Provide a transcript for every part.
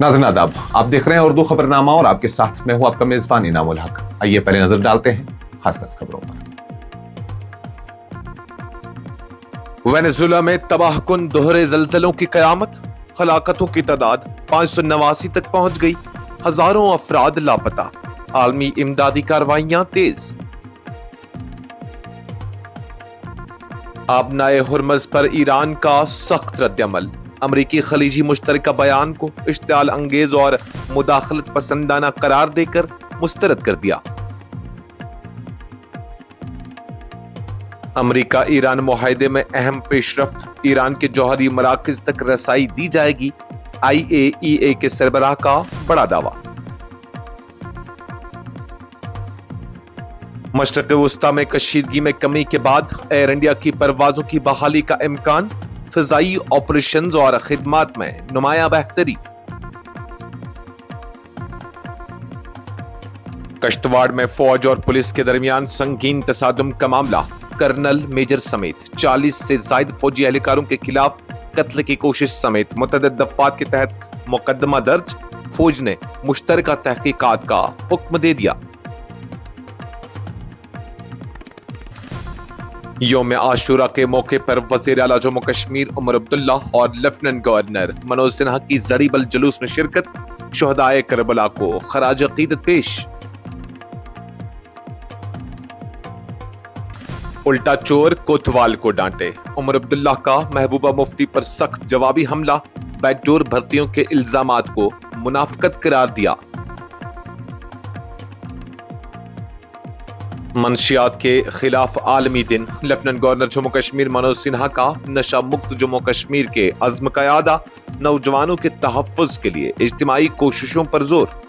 नाज़रीन आदाब, आप देख रहे हैं उर्दू खबरनामा और आपके साथ मैं हूं आपका मेजबान इनामुल हक। आइए पहले नजर डालते हैं खास खबरों पर। वेनेजुएला में तबाहकुन दोहरे ज़लज़लों की क़यामत, हलाकतों की तादाद 589 तक पहुंच गई, हजारों अफराद लापता, आलमी इमदादी कार्रवाइयां तेज। आबनाए हुर्मज़ पर ईरान का सख्त रद्दअमल, अमरीकी खलीजी मुश्तरका बयान को इश्तिआल अंगेज और मुदाखलत पसंदाना करार देकर मुस्तरद कर दिया। अमरीका ईरान मुआहदे में अहम पेशरफ्त, ईरान के जौहरी मराकज तक रसाई दी जाएगी, IAEA के सरबराह का बड़ा दावा। मशरक़ वुस्ता में कशीदगी में कमी के बाद एयर इंडिया की परवाजों की बहाली का इम्कान, फ़िज़ाई ऑपरेशंस और खिदमात में नुमाया बेहतरी। कश्तवाड़ में फौज और पुलिस के दरमियान संगीन तसादुम का मामला, कर्नल मेजर समेत 40 से ज्यादा फौजी एहलकारों के खिलाफ कत्ल की कोशिश समेत मुतअद्दिद दफ़ात के तहत मुकदमा दर्ज, फौज ने मुश्तरका तहकीकात का हुक्म दे दिया। यौम आशूरा के मौके पर वज़ीर आला जम्मू कश्मीर उमर अब्दुल्ला और लेफ्टिनेंट गवर्नर मनोज सिन्हा की जड़ी बल जुलूस में शिरकत, शुहदाए करबला को खराज अकीदत पेश। उल्टा चोर कोतवाल को डांटे, उमर अब्दुल्ला का महबूबा मुफ्ती पर सख्त जवाबी हमला, बैकडोर भर्तियों के इल्जामात को मुनाफिकत करार दिया। मंशियात के खिलाफ आलमी दिन, लेफ्टिनेंट गवर्नर जम्मू कश्मीर मनोज सिन्हा का नशा मुक्त जम्मू कश्मीर के अज़्म का यादा, नौजवानों के तहफ़्फ़ुज़ के लिए इज्तिमाई कोशिशों पर जोर।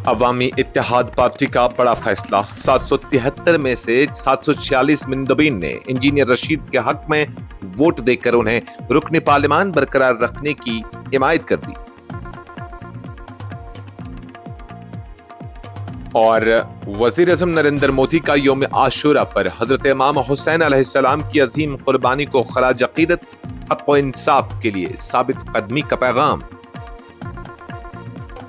अवामी इत्तेहाद पार्टी का बड़ा फैसला, 773 में से 746 मुंतखबीन ने इंजीनियर रशीद के हक में वोट देकर उन्हें रुकन पार्लिमान बरकरार रखने की हिमायत कर दी। और वज़ीर आज़म नरेंद्र मोदी का यौम आशूरा पर हजरत इमाम हुसैन अलैहिस्सलाम की अजीम कुर्बानी को खराज अकीदत, हक़ व इंसाफ के लिए साबित कदमी का पैगाम।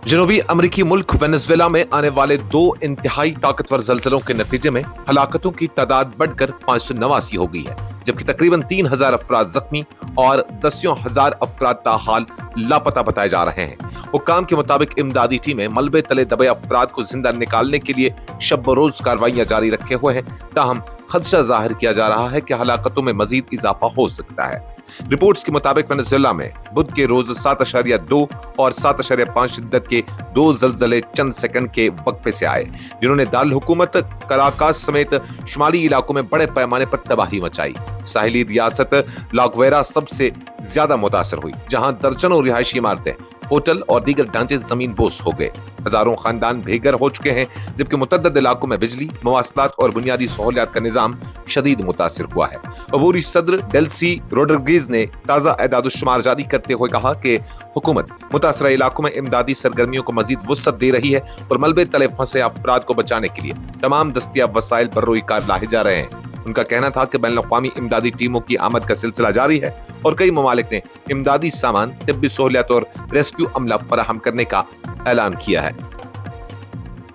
जनूबी अमरीकी मुल्क वेनेजुएला में आने वाले 2 इंतहाई ताकतवर ज़लज़लों के नतीजे में हलाकतों की तादाद बढ़कर 589 हो गई है, जबकि तकरीबन 3000 अफराद जख्मी और दसियों हजार अफराद ताहाल लापता बताए जा रहे हैं। हुक्काम के मुताबिक इमदादी टीमें मलबे तले दबे अफराद को जिंदा निकालने के लिए शब रोज कार्रवाइयां जारी रखे हुए हैं, ताहम खदशा जाहिर किया जा रहा है कि हलाकतों में मजीद इजाफा हो सकता है। रिपोर्ट्स के मुताबिक वेनेजुएला में बुध के रोज 7.2 और 7.5 शिद्दत के 2 ज़लज़ले चंद सेकंड के वक्फे से आए, जिन्होंने दारुल हुकूमत कराकास समेत शुमाली इलाकों में बड़े पैमाने पर तबाही मचाई। साहिली रियासत लागवेरा सबसे ज्यादा मुतासर हुई, जहां दर्जनों रिहायशी इमारतें, होटल और दीगर ढांचे जमीन बोस हो गए। हजारों खानदान बेघर हो चुके हैं, जबकि मुतअद्दिद इलाकों में बिजली, मवासलात और बुनियादी सहूलियात का निजाम शदीद मुतासिर हुआ है। अबूरी सदर डेल्सी रोड्रिगेज ने ताज़ा एदाद-उश-शुमार जारी करते हुए कहा कि हुकूमत मुतासरा इलाकों में इमदादी सरगर्मियों को मजीद वुसअत दे रही है और मलबे तले फंसे अफराद को बचाने के लिए तमाम दस्तियाब वसाइल बर्रोई कार लाए जा रहे हैं। उनका कहना था कि बैनुल-अक़वामी इमदादी टीमों की आमद का सिलसिला जारी है और कई ममालिक ने इमदादी सामान, तिब्बी सहूलियत और रेस्क्यू अमला फराहम करने का ऐलान किया है।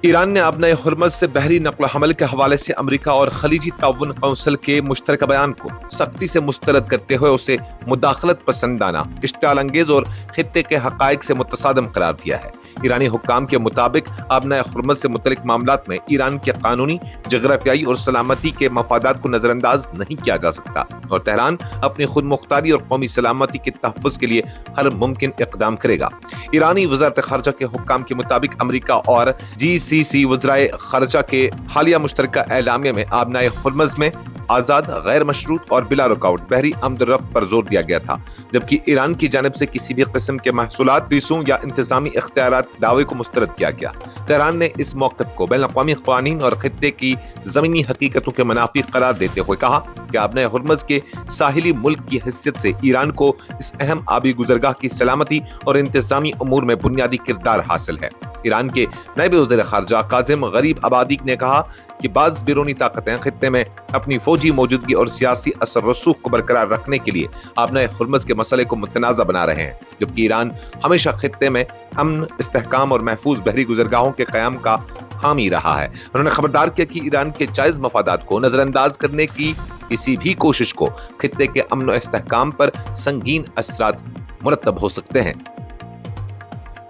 ईरान ने आबनाए हुर्मज़ से बहरी नक़्ल हमल के हवाले से अमरीका और खलीजी ताउन कौंसिल के मुश्तरका बयान को सख्ती से मुस्तरद करते हुए उसे मुदाखलत पसंदाना, इश्तिआल अंगेज और खित्ते के हक़ाइक़ से मुतसादम करार दिया है। ईरानी हुक्काम के मुताबिक आबनाए हुर्मज़ से मुतल्लिक़ मामलात में ईरान के कानूनी, जग़राफ़ियाई और सलामती के मफादात को नज़रअंदाज नहीं किया जा सकता और तेहरान अपनी खुद मुख्तारी और कौमी सलामती के तहफ़्फ़ुज़ के लिए हर मुमकिन इक़दाम करेगा। ईरानी वज़ारत ख़ारजा के हुक्काम के मुताबिक अमरीका और GCC वज़राए ख़ारजा के हालिया मुश्तरका एलामिया में आबनाए हुर्मज़ में आज़ाद, गैर मशरूत और बिला रुकावट बहरी आमद-ओ-रफ्त पर जोर दिया गया था, जबकि ईरान की जानिब से किसी भी किस्म के महसूलात, फीसों या इंतजामी इख्तियारात दावे को मुस्तरद किया गया। तेहरान ने इस मौक़िफ़ को बैनुल-अक़वामी क़वानीन और खित्ते की ज़मीनी हकीकतों के मुनाफ़ी करार देते हुए कहा कि आबनाए हुर्मज़ के साहिली मुल्क की हैसियत से ईरान को इस अहम आबी गुज़रगाह की सलामती और इंतजामी अमूर में बुनियादी किरदार हासिल है। ईरान के नायब वज़ीर खारजा काज़िम गरीब अबादी ने कहा कि बाज़ बैरूनी ताकतें खित्ते में अपनी फौजी मौजूदगी और सियासी असर रसूख को बरकरार रखने के लिए आपने हुर्मुज़ के मसले को मुतनाज़ा बना रहे हैं, जबकि ईरान हमेशा खित्ते में अमन, इस्तेहकाम और महफूज बहरी गुज़रगाहों के क़याम का हामी रहा है। उन्होंने खबरदार किया कि ईरान के जायज़ मफादात को नज़रअंदाज करने की किसी भी कोशिश को खित्ते के अमन और इस्तेहकाम पर संगीन असरात मुरतब हो सकते हैं।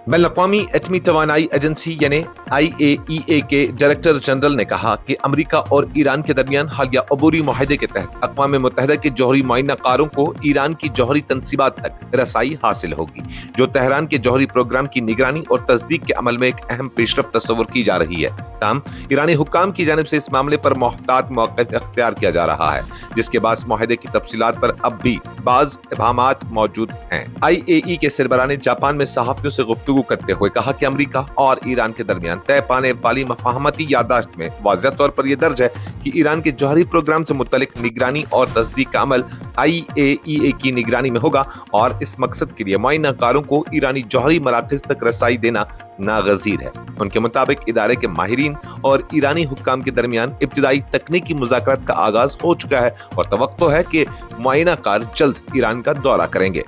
बैनुल-अक़वामी एटमी तवानाई एजेंसी यानी IAEA के डायरेक्टर जनरल ने कहा कि अमेरिका और ईरान के दरमियान हालिया अबूरी मुआहदे के तहत अक़वाम मुत्तहिदा के जौहरी मुआइनाकारों को ईरान की जौहरी तनसीबात तक रसाई हासिल होगी, जो तेहरान के जौहरी प्रोग्राम की निगरानी और तस्दीक के अमल में एक अहम पेशरफ्त तस्वुर की जा रही है। ताहम ईरानी हुक्काम की जानिब से इस मामले पर मोहतात मौक़िफ़ इख्तियार किया जा रहा है, जिसके बाद मुआहदे की तफसीलात पर अब भी बाज़ इबहामात मौजूद हैं। IAEA के सरबराह ने जापान में सहाफ़ियों से गुफ्तगू करते हुए कहा कि अमेरिका और ईरान के दरमियान तय पाने वाली मफाहमती यादाश्त में वाज़ेह तौर पर यह दर्ज है कि ईरान के जौहरी प्रोग्राम से मुतल्लिक निगरानी और तस्दीक का अमल IAEA की निगरानी में होगा और इस मकसद के लिए मुआइनाकारों को ईरानी जौहरी मराकज़ तक रसाई देना नागज़ीर है। उनके मुताबिक इदारे के माहिरीन और ईरानी हुक्काम के दरमियान इब्तिदाई तकनीकी मुज़ाकरात का आगाज हो चुका है और तवक्को है कि मुआइनाकार जल्द ईरान का दौरा करेंगे।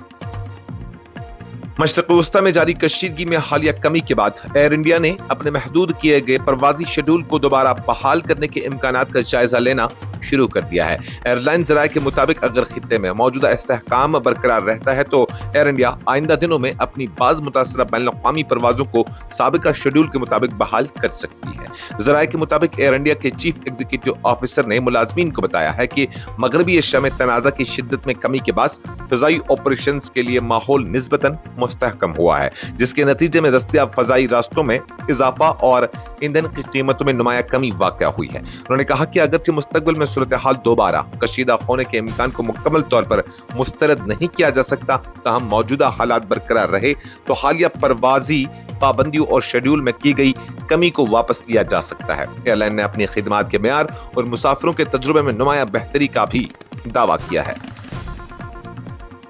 मशरिक़ वस्ता में जारी कशीदगी में हालिया कमी के बाद एयर इंडिया ने अपने महदूद किए गए परवाजी शेड्यूल को दोबारा बहाल करने के इम्कानात का जायजा लेना शुरू कर दिया है। एयरलाइन ज़राए के मुताबिक अगर खित्ते में मौजूदा इस्तेहकाम बरकरार रहता है तो एयर इंडिया आइंदा दिनों में अपनी बाज़ मुतासरा बैनुल-अक़वामी परवाज़ों को साबिका शेड्यूल के मुताबिक बहाल कर सकती है। ज़राए के मुताबिक एयर इंडिया के चीफ एग्जीक्यूटिव ऑफिसर ने मुलाज़मीन को बताया है कि मगरबी एशिया में तनाज़ा की शिद्दत में कमी के बाद फ़ज़ाई ऑपरेशंस के लिए माहौल निस्बतन मुस्तहकम हुआ है, जिसके नतीजे में दस्तयाब फ़ज़ाई रास्तों में इजाफा और ईंधन की कीमतों में नुमाया कमी वाक़या हुई है। उन्होंने कहा कि अगरचे मुस्तक़बिल में सूरत हाल दोबारा कशीदा होने के इम्कान को मुकम्मल तौर पर मुस्तरद नहीं किया जा सकता, ताहम मौजूदा हालात बरकरार रहे तो हालिया परवाजी पाबंदियों और शेड्यूल में की गई कमी को वापस लिया जा सकता है। एयरलाइन ने अपनी खिदमात के मेयार और मुसाफिरों के तजुर्बे में नुमाया बेहतरी का भी दावा किया है।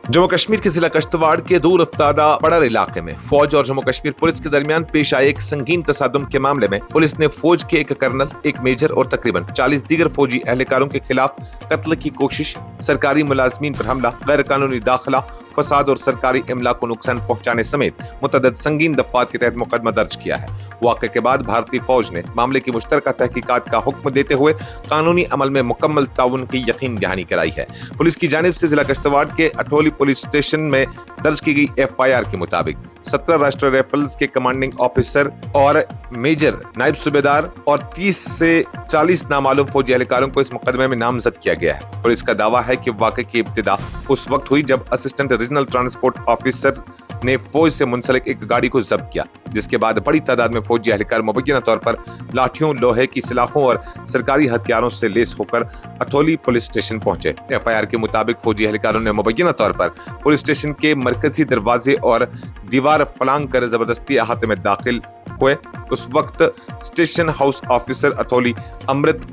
जम्मू कश्मीर के जिला किश्तवाड़ के दूर अफ्तादा बड़र इलाके में फौज और जम्मू कश्मीर पुलिस के दरमियान पेश आए एक संगीन तसादुम के मामले में पुलिस ने फौज के एक कर्नल, एक मेजर और तकरीबन 40 दीगर फौजी एहलकारों के खिलाफ कत्ल की कोशिश, सरकारी मुलाजमीन पर हमला, गैर कानूनी दाखिला, फसाद और सरकारी इमला को नुकसान पहुंचाने समेत मुतअद्दिद संगीन दफात के तहत मुकदमा दर्ज किया है। वाक़े के बाद भारतीय फौज ने मामले की मुश्तरका तहकीकात का हुक्म देते हुए कानूनी अमल में मुकम्मल ताउन की यकीन दहानी कराई है। पुलिस की जानिब से जिला किश्तवाड़ के अठोली पुलिस स्टेशन में दर्ज की गई FIR के मुताबिक 17 राष्ट्रीय राइफल्स के कमांडिंग ऑफिसर और मेजर, नायब सूबेदार और 30 से 40 नामालूम फौजी एहलकारों को इस मुकदमे में नामजद किया गया है। पुलिस का दावा है कि वाक़े की इब्तिदा उस वक्त हुई जब असिस्टेंट रीजनल ट्रांसपोर्ट ऑफिसर ने फौज से मुंसलिक एक गाड़ी को जब्त किया, जिसके बाद बड़ी तादाद में फौजी एहलकार मुबैना तौर पर लाठियों, लोहे की सलाखों और सरकारी हथियारों से लेस होकर अठोली पुलिस स्टेशन पहुंचे। FIR के मुताबिक फौजी एहलकारों ने मुबैना तौर पर पुलिस स्टेशन के मरकजी दरवाजे और दीवार फलांग कर जबरदस्ती अहाते में दाखिल हुए। उस वक्त स्टेशन हाउस ऑफिसर अठोली अमृत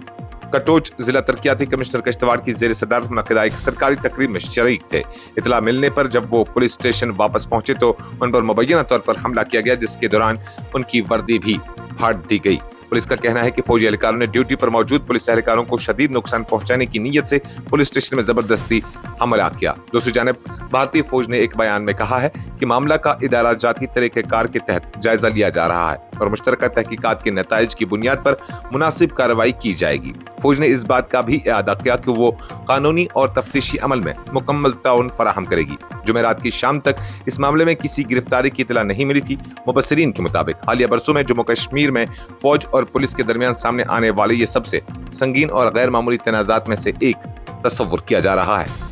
कटोच जिला तरक्याती कमिश्नर किश्तवाड़ की जेर सदारत मुनक्किदा एक सरकारी तकरीब में शरीक थे। इतला मिलने पर जब वो पुलिस स्टेशन वापस पहुंचे तो उन पर मुबैना तौर पर हमला किया गया, जिसके दौरान उनकी वर्दी भी फाड़ दी गई। पुलिस का कहना है कि फौजी एहलकारों ने ड्यूटी पर मौजूद पुलिस एहलकारों को शदीद नुकसान पहुंचाने की नीयत से पुलिस स्टेशन में जबरदस्ती हमला किया। दूसरी जानिब भारतीय फौज ने एक बयान में कहा है कि मामला का इदारा जाती तरीक़ेकार के तहत जायजा लिया जा रहा है और मुश्तरका तहकीकात के नताइज की बुनियाद पर मुनासिब कार्रवाई की जाएगी। फौज ने इस बात का भी इआदा किया कि वो कानूनी और तफ्तीशी अमल में मुकम्मल ताउन फराहम करेगी। जुमेरात की शाम तक इस मामले में किसी गिरफ्तारी की इतला नहीं मिली थी। मुबस्सिरीन के मुताबिक हालिया बरसों में जम्मू कश्मीर में फौज और पुलिस के दरमियान सामने आने वाले ये सबसे संगीन और गैर मामूली तनाज़ात में से एक तस्वुर किया जा रहा है।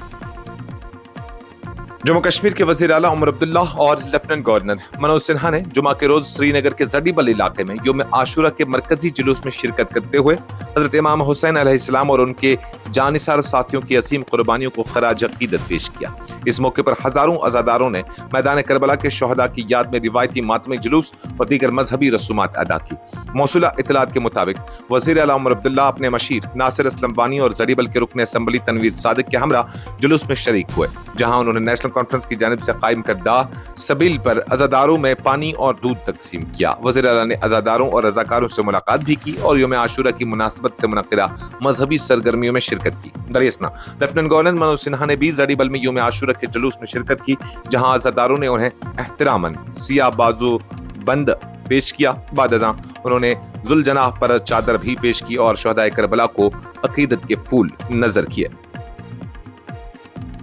जम्मू कश्मीर के वज़ीर आला उमर अब्दुल्ला और लेफ्टिनेंट गवर्नर मनोज सिन्हा ने जुमा के रोज श्रीनगर के जडीबल इलाके में यौम आशूरा के मरकजी जुलूस में शिरकत करते हुए हजरत इमाम हुसैन अलैहिस्सलाम और उनके जानिसार साथियों की असीम कुर्बानियों को खराज अकीदत पेश किया। इस मौके पर हजारों अज़ादारों ने मैदान करबला के शोहदा की याद में रिवायती मातमी जुलूस और दीगर मजहबी रसूमात अदा की। मौसूला इतलात के मुताबिक वज़ीर आला उमर अब्दुल्ला अपने मशीर नासिर असलम वानी और जड़ीबल के रुकन असम्बली तनवीर सादिक के हमरा जुलूस में शरीक हुए, जहां उन्होंने नेशनल कॉन्फ्रेंस की जानिब से कायम करदा सबील पर अज़ादारों में पानी और दूध तकसीम किया। वज़ीर आला ने अज़ादारों और रज़ाकारों से मुलाकात भी की और यौम आशूरा की मुनासबत से मुनक्किदा मजहबी सरगर्मियों में शिरकत की। दरियासना लेफ्टिनेंट गवर्नर मनोज सिन्हा ने भी जड़ीबल में यौम आशूरा के जुलूस में शिरकत की, जहां अज़ादारों ने उन्हें एहतरामन सिया बाजू बंद पेश किया। बाद अज़ां उन्होंने जुलजनाह पर चादर भी पेश की और शोहदाए करबला को अकीदत के फूल नजर किए।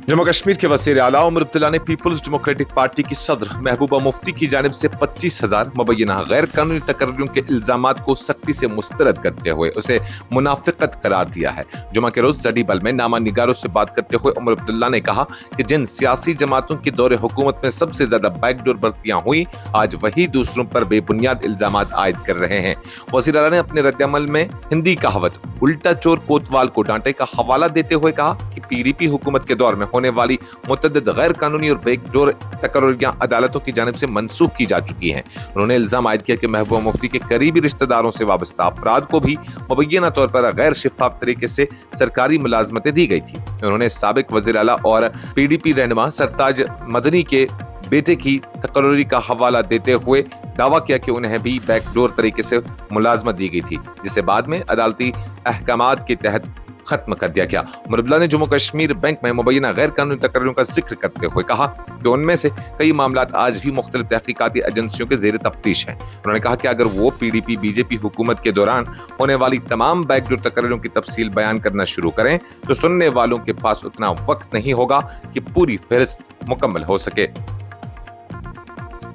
जम्मू कश्मीर के वज़ीर आला उमर अब्दुल्ला ने पीपल्स डेमोक्रेटिक पार्टी की सदर महबूबा मुफ्ती की जानिब से 25,000 मुबैना गैर कानूनी तकर्रियों के इल्जामात को सख्ती से मुस्तरद करते हुए उसे मुनाफिकत करार दिया है। जुमा के रोज जड़ीबल में नामा निगारों से बात करते हुए उमर अब्दुल्ला ने कहा कि जिन सियासी जमातों के दौरे हुकूमत में सबसे ज्यादा बैकडोर बर्तियां हुई, आज वही दूसरों पर बेबुनियाद इल्जामात आयद कर रहे हैं। वज़ीर आला ने अपने रद्दअमल में हिंदी कहावत उल्टा चोर कोतवाल को डांटे का हवाला देते हुए कहा कि पीडीपी हुकूमत के दौर में होने वाली मुतअद्दिद गैर कानूनी और बैकडोर तकर्रियां अदालतों की जानिब से मनसूख की जा चुकी हैं। उन्होंने इल्जाम आयद किया कि महबूबा मुफ्ती के करीबी रिश्तेदारों से वाबस्ता अफराद को भी मुबैना तौर पर गैर शिफाफ तरीके से सरकारी मुलाजमतें दी गई थी। उन्होंने साबिक वज़ीर आला और पीडीपी रहनुमा सरताज मदनी के बेटे की तकर्री का हवाला देते हुए दावा किया कि उन्हें भी बैकडोर तरीके से मुलाजमत दी गई थी, जिसे बाद में अदालती अहकामात के तहत खत्म कर दिया गया। उमर अब्दुल्ला ने जम्मू कश्मीर बैंक में मुबैना गैर कानूनी तकर्रियों का जिक्र करते हुए कहा कि उनमें से कई मामलात आज भी मुख्तलिफ तहकीकाती एजेंसियों के ज़ेर तफ्तीश हैं। उन्होंने कहा कि अगर वो पीडीपी बीजेपी हुकूमत के दौरान होने वाली तमाम बैकडोर तकर्रियों की तफसील बयान करना शुरू करें तो सुनने वालों के पास उतना वक्त नहीं होगा कि पूरी फहरिस्त मुकम्मल हो सके।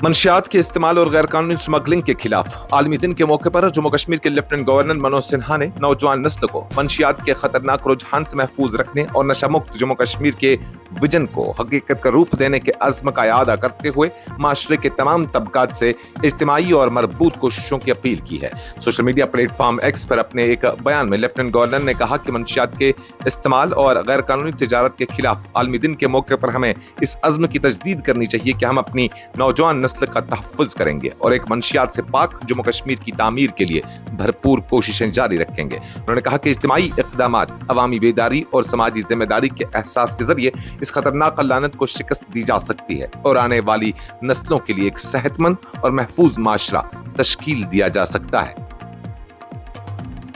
मंशियात के इस्तेमाल और गैर कानूनी स्मगलिंग के खिलाफ आलमी दिन के मौके पर जम्मू कश्मीर के लेफ्टिनेंट गवर्नर मनोज सिन्हा ने नौजवान नस्ल को मंशियात के खतरनाक रुझान से महफूज रखने और नशा मुक्त जम्मू कश्मीर के विजन को हकीकत का रूप देने के अज़्म का यादा करते हुए माशरे के तमाम तबकात से इज्तिमाई और मरबूत कोशिशों की अपील की है। सोशल मीडिया प्लेटफॉर्म एक्स पर अपने एक बयान में लेफ्टिनेंट गवर्नर ने कहा कि मंशियात के इस्तेमाल और गैर कानूनी तिजारत के खिलाफ आलमी दिन के मौके पर हमें इस अज़्म की तजदीद करनी चाहिए कि हम अपनी नौजवान नस्ल का तहफ़्फ़ुज़ करेंगे और एक मंशियात से पाक जम्मू कश्मीर की तामीर के लिए भरपूर कोशिशें जारी रखेंगे। उन्होंने कहा कि इज्तिमाई इक़दामात, अवामी बेदारी और समाजी जिम्मेदारी के एहसास के जरिए इस खतरनाक लानत को शिकस्त दी जा सकती है और आने वाली नस्लों के लिए एक सेहतमंद और महफूज माशरा तश्कील दिया जा सकता है।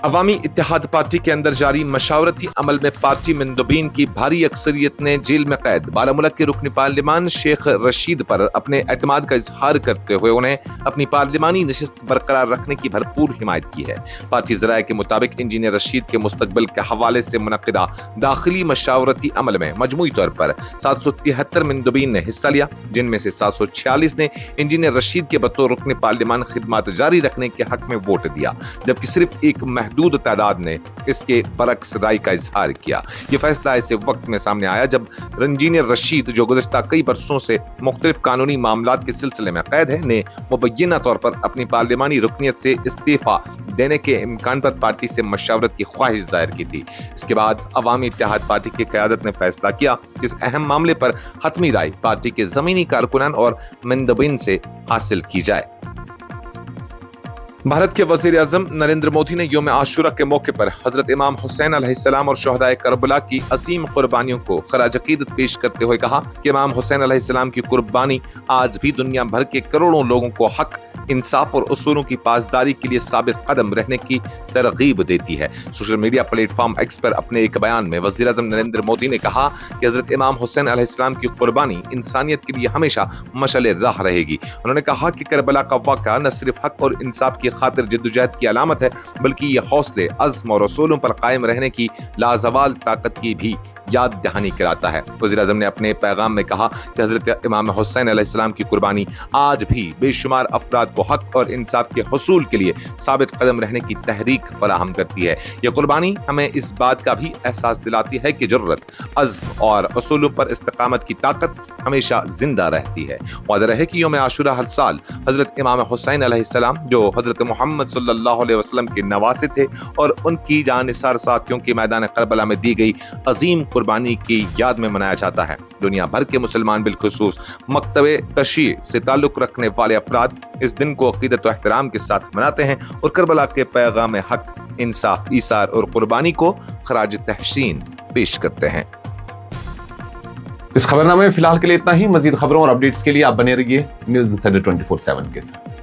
अवामी इत्तेहाद पार्टी के अंदर जारी मशावरती अमल में पार्टी मंदुबीन की भारी अक्सरियत ने जेल में कैद बारामूला के रुकन पार्लिमान शेख रशीद पर अपने एतमाद का इजहार करते हुए उन्हें अपनी पार्लिमानी नशिस्त बरकरार रखने की भरपूर हिमायत की है। पार्टी ज़राए के मुताबिक इंजीनियर रशीद के मुस्तकबिल के हवाले से मुनक्किदा दाखिली मशावरती अमल में मजमूई तौर पर 773 मंदुबीन ने हिस्सा लिया, जिनमें से 746 ने इंजीनियर रशीद के बतौर रुकन पार्लिमान खिदमात जारी रखने के हक में वोट दिया, जबकि सिर्फ एक महदूद तादाद ने इसके बरक्स राय का इजहार किया। ये फैसला ऐसे वक्त में सामने आया जब इंजीनियर रशीद, जो गुज़श्ता कई बरसों से मुख्तलिफ कानूनी मामलात के सिलसिले में कैद है, ने मुबैना तौर पर अपनी पार्लिमानी रुकनियत से इस्तीफा देने के इम्कान पर पार्टी से मशावरत की ख्वाहिश जाहिर की थी। इसके बाद अवामी इत्तेहाद पार्टी की क़यादत ने फैसला किया कि इस अहम मामले पर हतमी राय पार्टी के ज़मीनी कारकुनान और मंदबीन से हासिल की जाए। भारत के वज़ीर आज़म नरेंद्र मोदी ने यौम आशूरा के मौके पर हजरत इमाम हुसैन अलैहिस्सलाम और शोहदाए करबला की अजीम कुर्बानियों को खराज अकीदत पेश करते हुए कहा कि इमाम हुसैन अलैहिस्सलाम की कुर्बानी आज भी दुनिया भर के करोड़ों लोगों को हक, इंसाफ और उसूलों की पासदारी के लिए साबित कदम रहने की तरगीब देती है। सोशल मीडिया प्लेटफॉर्म एक्स पर अपने एक बयान में वज़ीर आज़म नरेंद्र मोदी ने कहा कि हजरत इमाम हुसैन अलैहिस्सलाम की कुर्बानी इंसानियत के लिए हमेशा मशअल राह रहेगी। उन्होंने कहा कि करबला का वाक़या न सिर्फ हक और इंसाफ की खातिर जद्दोजहद की अलामत है, बल्कि ये हौसले, अज़्म और उसूलों पर कायम रहने की लाजवाल ताकत की भी याद दहानी कराता है। वज़ीर-ए-आज़म ने अपने पैगाम में कहा कि हज़रत इमाम हुसैन अलैहिस्सलाम की कुर्बानी आज भी बेशुमार अफराद को हक और इंसाफ के हुसूल के लिए साबित कदम रहने की तहरीक फराहम करती है। ये कुर्बानी हमें इस बात का भी एहसास दिलाती है कि जुर्रत, अज़्म और उसूलों पर इस्तिकामत की ताकत हमेशा जिंदा रहती है। वाज़ेह है कि यौम आशूरा हर साल हज़रत इमाम हुसैन अलैहिस्सलाम, जो हज़रत मोहम्मद सल्लल्लाहु अलैहि वसल्लम के नवासे थे और उनकी जानिसार साथियों की मैदान करबला में दी गई अजीम कुर्बानी की याद में मनाया जाता है। दुनिया भर के मुसलमान बिलखुसूस मकतबे तशय्युअ से ताल्लुक़ रखने वाले अफराद इस दिन को अक़ीदत व एहतराम के साथ मनाते हैं और करबला के पैगाम हक, इंसाफ, ईसार और कुर्बानी को खराज तहसीन पेश करते हैं। इस खबरनामे में फिलहाल के लिए इतना ही। मजीद खबरों और अपडेट्स के लिए आप बने रहिए न्यूज़ इंसाइडर 24/7 के साथ।